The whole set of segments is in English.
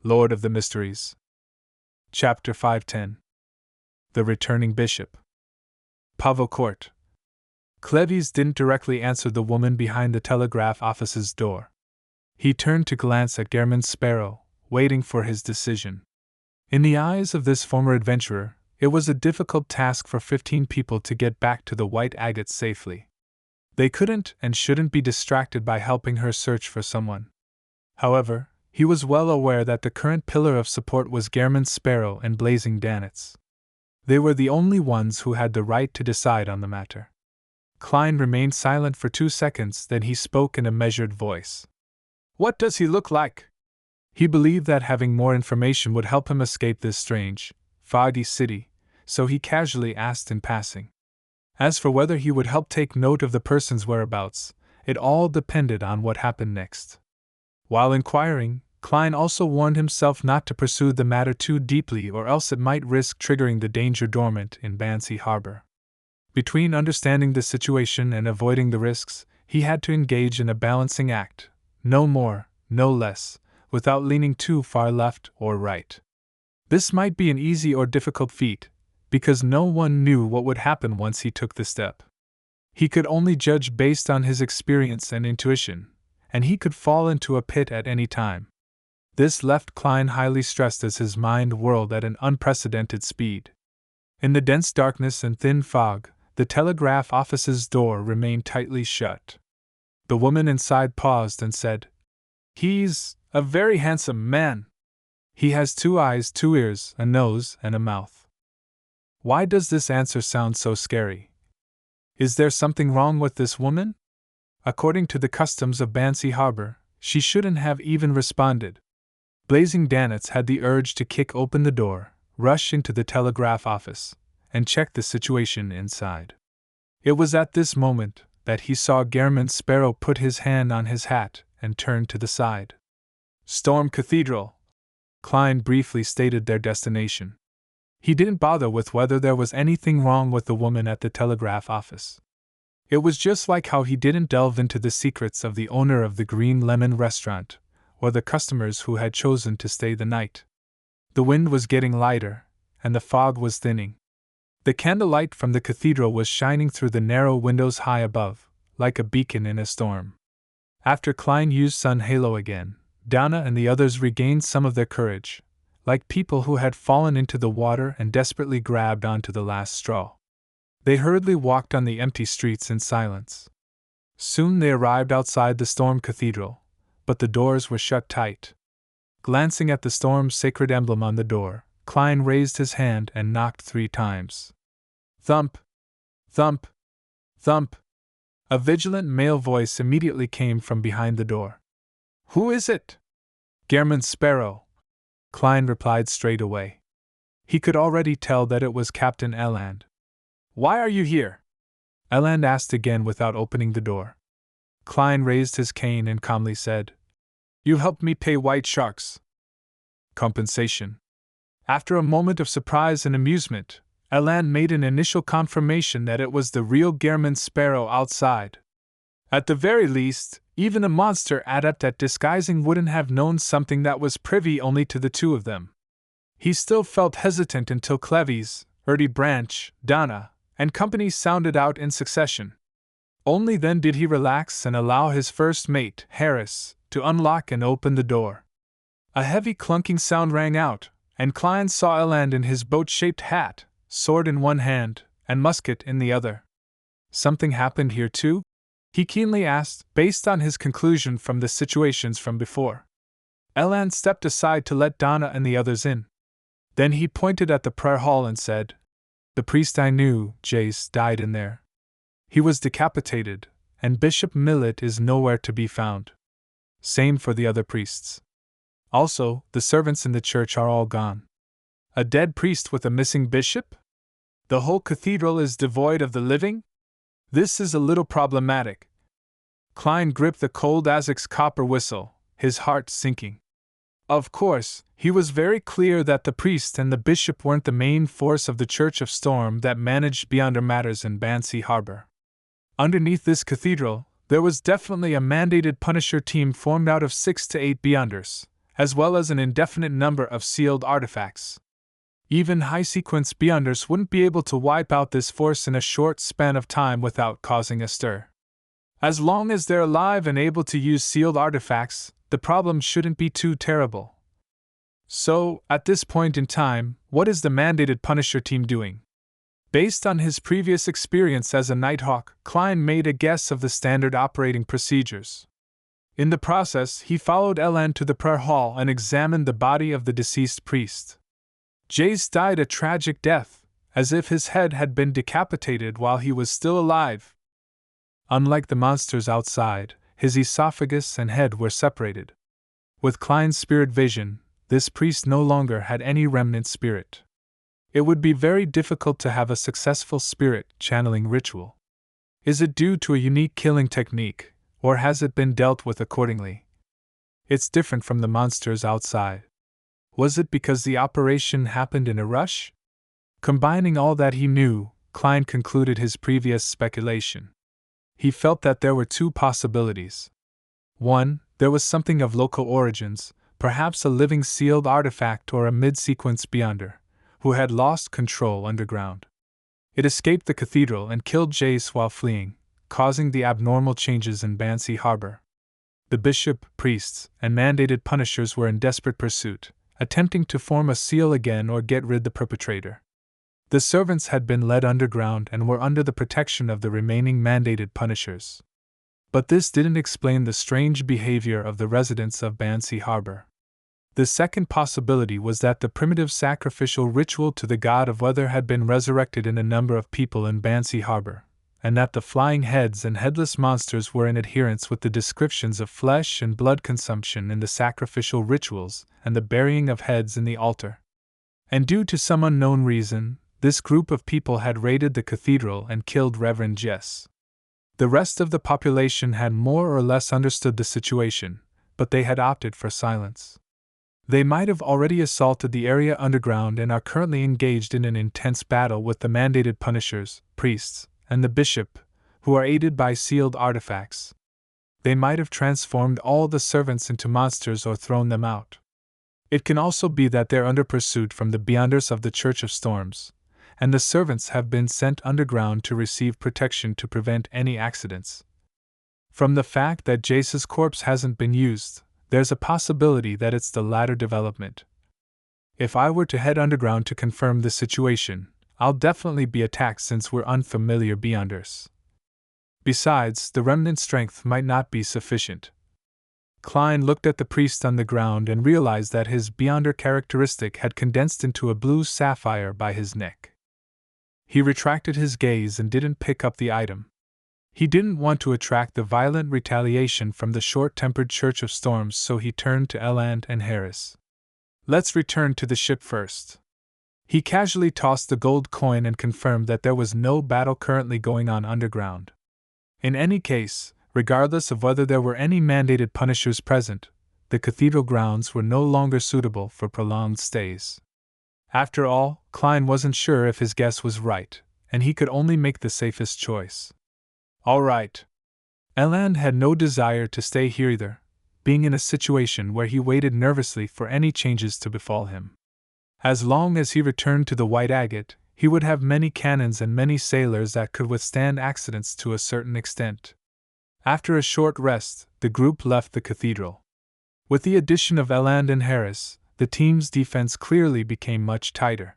Lord of the Mysteries. Chapter 510. The Returning Bishop. Pavel Court. Cleves didn't directly answer the woman behind the telegraph office's door. He turned to glance at Gehrman Sparrow, waiting for his decision. In the eyes of this former adventurer, it was a difficult task for 15 people to get back to the White Agate safely. They couldn't and shouldn't be distracted by helping her search for someone. However, he was well aware that the current pillar of support was Gehrman Sparrow and Blazing Danitz. They were the only ones who had the right to decide on the matter. Klein remained silent for 2 seconds, then he spoke in a measured voice. "What does he look like?" He believed that having more information would help him escape this strange, foggy city, so he casually asked in passing. As for whether he would help take note of the person's whereabouts, it all depended on what happened next. While inquiring, Klein also warned himself not to pursue the matter too deeply, or else it might risk triggering the danger dormant in Bansi Harbor. Between understanding the situation and avoiding the risks, he had to engage in a balancing act, no more, no less, without leaning too far left or right. This might be an easy or difficult feat, because no one knew what would happen once he took the step. He could only judge based on his experience and intuition, and he could fall into a pit at any time. This left Klein highly stressed as his mind whirled at an unprecedented speed. In the dense darkness and thin fog, the telegraph office's door remained tightly shut. The woman inside paused and said, "He's a very handsome man. He has 2 eyes, 2 ears, a nose, and a mouth." Why does this answer sound so scary? Is there something wrong with this woman? According to the customs of Bansi Harbor, she shouldn't have even responded. Blazing Danitz had the urge to kick open the door, rush into the telegraph office, and check the situation inside. It was at this moment that he saw Gehrman Sparrow put his hand on his hat and turn to the side. Storm Cathedral. Klein briefly stated their destination. He didn't bother with whether there was anything wrong with the woman at the telegraph office. It was just like how he didn't delve into the secrets of the owner of the Green Lemon restaurant, or the customers who had chosen to stay the night. The wind was getting lighter, and the fog was thinning. The candlelight from the cathedral was shining through the narrow windows high above, like a beacon in a storm. After Klein used sun halo again, Donna and the others regained some of their courage, like people who had fallen into the water and desperately grabbed onto the last straw. They hurriedly walked on the empty streets in silence. Soon they arrived outside the Storm Cathedral, but the doors were shut tight. Glancing at the storm's sacred emblem on the door, Klein raised his hand and knocked 3 times. Thump! Thump! Thump! A vigilant male voice immediately came from behind the door. "Who is it?" "Gehrman Sparrow," Klein replied straight away. He could already tell that it was Captain Eland. "Why are you here?" Eland asked again without opening the door. Klein raised his cane and calmly said, "You helped me pay White Shark's compensation." After a moment of surprise and amusement, Eland made an initial confirmation that it was the real Gehrman Sparrow outside. At the very least, even a monster adept at disguising wouldn't have known something that was privy only to the 2 of them. He still felt hesitant until Cleves, Erdy Branch, Donna, and company sounded out in succession. Only then did he relax and allow his first mate, Harris, to unlock and open the door. A heavy clunking sound rang out, and Klein saw Eland in his boat-shaped hat, sword in one hand, and musket in the other. Something happened here too? He keenly asked, based on his conclusion from the situations from before. Eland stepped aside to let Donna and the others in. Then he pointed at the prayer hall and said, "The priest I knew, Jace, died in there. He was decapitated, and Bishop Millet is nowhere to be found. Same for the other priests. Also, the servants in the church are all gone. A dead priest with a missing bishop? The whole cathedral is devoid of the living? This is a little problematic." Klein gripped the cold Azek's copper whistle, his heart sinking. Of course, he was very clear that the priest and the bishop weren't the main force of the Church of Storm that managed beyonder matters in Bansi Harbor. Underneath this cathedral, there was definitely a mandated Punisher team formed out of 6 to 8 beyonders, as well as an indefinite number of sealed artifacts. Even high-sequence Beyonders wouldn't be able to wipe out this force in a short span of time without causing a stir. As long as they're alive and able to use sealed artifacts, the problem shouldn't be too terrible. So, at this point in time, what is the mandated Punisher team doing? Based on his previous experience as a Nighthawk, Klein made a guess of the standard operating procedures. In the process, he followed Elan to the prayer hall and examined the body of the deceased priest. Jace died a tragic death, as if his head had been decapitated while he was still alive. Unlike the monsters outside, his esophagus and head were separated. With Klein's spirit vision, this priest no longer had any remnant spirit. It would be very difficult to have a successful spirit channeling ritual. Is it due to a unique killing technique, or has it been dealt with accordingly? It's different from the monsters outside. Was it because the operation happened in a rush? Combining all that he knew, Klein concluded his previous speculation. He felt that there were two possibilities. One, there was something of local origins, perhaps a living sealed artifact or a mid-sequence Beyonder, who had lost control underground. It escaped the cathedral and killed Jace while fleeing, causing the abnormal changes in Banshee Harbor. The bishop, priests, and mandated punishers were in desperate pursuit, attempting to form a seal again or get rid of the perpetrator. The servants had been led underground and were under the protection of the remaining mandated punishers. But this didn't explain the strange behavior of the residents of Banshee Harbor. The second possibility was that the primitive sacrificial ritual to the god of weather had been resurrected in a number of people in Banshee Harbor, and that the flying heads and headless monsters were in adherence with the descriptions of flesh and blood consumption in the sacrificial rituals and the burying of heads in the altar. And due to some unknown reason, this group of people had raided the cathedral and killed Reverend Jess. The rest of the population had more or less understood the situation, but they had opted for silence. They might have already assaulted the area underground and are currently engaged in an intense battle with the mandated punishers, priests, and the bishop, who are aided by sealed artifacts. They might have transformed all the servants into monsters or thrown them out. It can also be that they're under pursuit from the Beyonders of the Church of Storms, and the servants have been sent underground to receive protection to prevent any accidents. From the fact that Jace's corpse hasn't been used, there's a possibility that it's the latter development. If I were to head underground to confirm the situation, I'll definitely be attacked since we're unfamiliar Beyonders. Besides, the remnant strength might not be sufficient. Klein looked at the priest on the ground and realized that his Beyonder characteristic had condensed into a blue sapphire by his neck. He retracted his gaze and didn't pick up the item. He didn't want to attract the violent retaliation from the short-tempered Church of Storms, so he turned to Eland and Harris. Let's return to the ship first. He casually tossed the gold coin and confirmed that there was no battle currently going on underground. In any case, regardless of whether there were any mandated punishers present, the cathedral grounds were no longer suitable for prolonged stays. After all, Klein wasn't sure if his guess was right, and he could only make the safest choice. All right. Eland had no desire to stay here either, being in a situation where he waited nervously for any changes to befall him. As long as he returned to the White Agate, he would have many cannons and many sailors that could withstand accidents to a certain extent. After a short rest, the group left the cathedral. With the addition of Eland and Harris, the team's defense clearly became much tighter.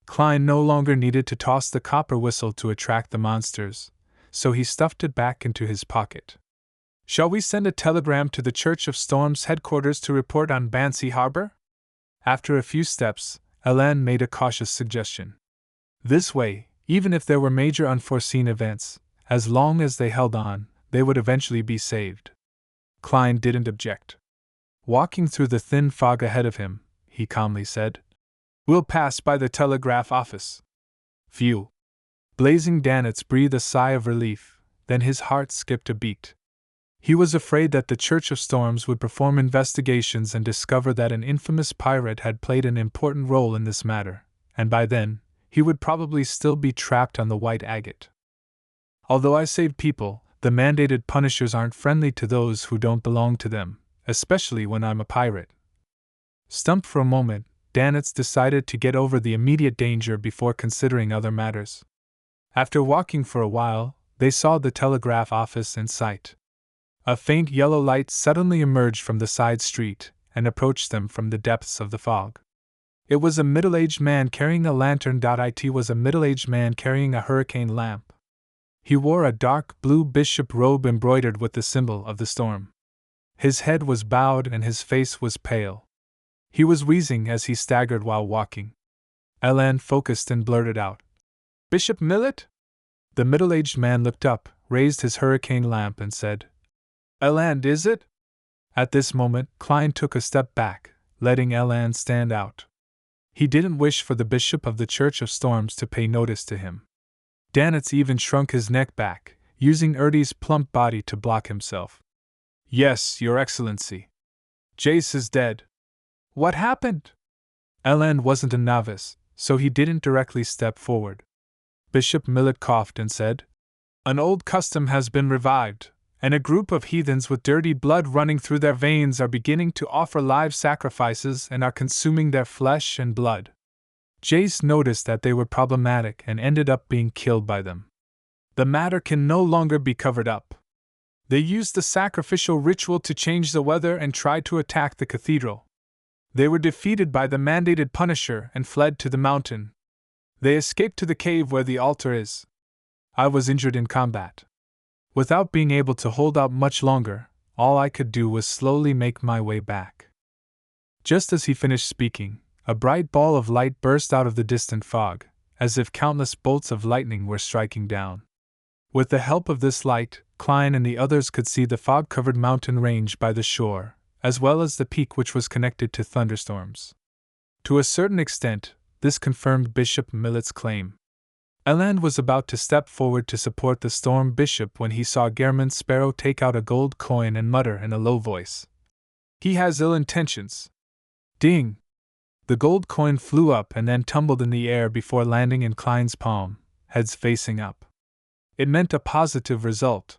Klein no longer needed to toss the copper whistle to attract the monsters, so he stuffed it back into his pocket. Shall we send a telegram to the Church of Storms headquarters to report on Banshee Harbor? After a few steps, Elan made a cautious suggestion. This way, even if there were major unforeseen events, as long as they held on, they would eventually be saved. Klein didn't object. Walking through the thin fog ahead of him, he calmly said, "We'll pass by the telegraph office." Phew. Blazing Danitz breathed a sigh of relief, then his heart skipped a beat. He was afraid that the Church of Storms would perform investigations and discover that an infamous pirate had played an important role in this matter, and by then, he would probably still be trapped on the White Agate. Although I saved people, the mandated punishers aren't friendly to those who don't belong to them, especially when I'm a pirate. Stumped for a moment, Danitz decided to get over the immediate danger before considering other matters. After walking for a while, they saw the telegraph office in sight. A faint yellow light suddenly emerged from the side street and approached them from the depths of the fog. It was a middle-aged man carrying a lantern. It was a middle-aged man carrying a hurricane lamp. He wore a dark blue bishop robe embroidered with the symbol of the storm. His head was bowed and his face was pale. He was wheezing as he staggered while walking. Elan focused and blurted out, "Bishop Millet?" The middle-aged man looked up, raised his hurricane lamp and said, "Elan, is it?" At this moment, Klein took a step back, letting Elan stand out. He didn't wish for the bishop of the Church of Storms to pay notice to him. Danitz even shrunk his neck back, using Erdy's plump body to block himself. "Yes, Your Excellency. Jace is dead." "What happened?" Elan wasn't a novice, so he didn't directly step forward. Bishop Millet coughed and said, "An old custom has been revived, and a group of heathens with dirty blood running through their veins are beginning to offer live sacrifices and are consuming their flesh and blood." Jace noticed that they were problematic and ended up being killed by them. "The matter can no longer be covered up. They used the sacrificial ritual to change the weather and tried to attack the cathedral. They were defeated by the mandated Punisher and fled to the mountain. They escaped to the cave where the altar is. I was injured in combat. Without being able to hold out much longer, all I could do was slowly make my way back." Just as he finished speaking, a bright ball of light burst out of the distant fog, as if countless bolts of lightning were striking down. With the help of this light, Klein and the others could see the fog-covered mountain range by the shore, as well as the peak which was connected to thunderstorms. To a certain extent, this confirmed Bishop Millet's claim. Elan was about to step forward to support the storm bishop when he saw Gehrman Sparrow take out a gold coin and mutter in a low voice, "He has ill intentions." Ding! The gold coin flew up and then tumbled in the air before landing in Klein's palm, heads facing up. It meant a positive result.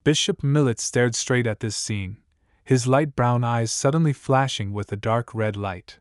Bishop Millet stared straight at this scene, his light brown eyes suddenly flashing with a dark red light.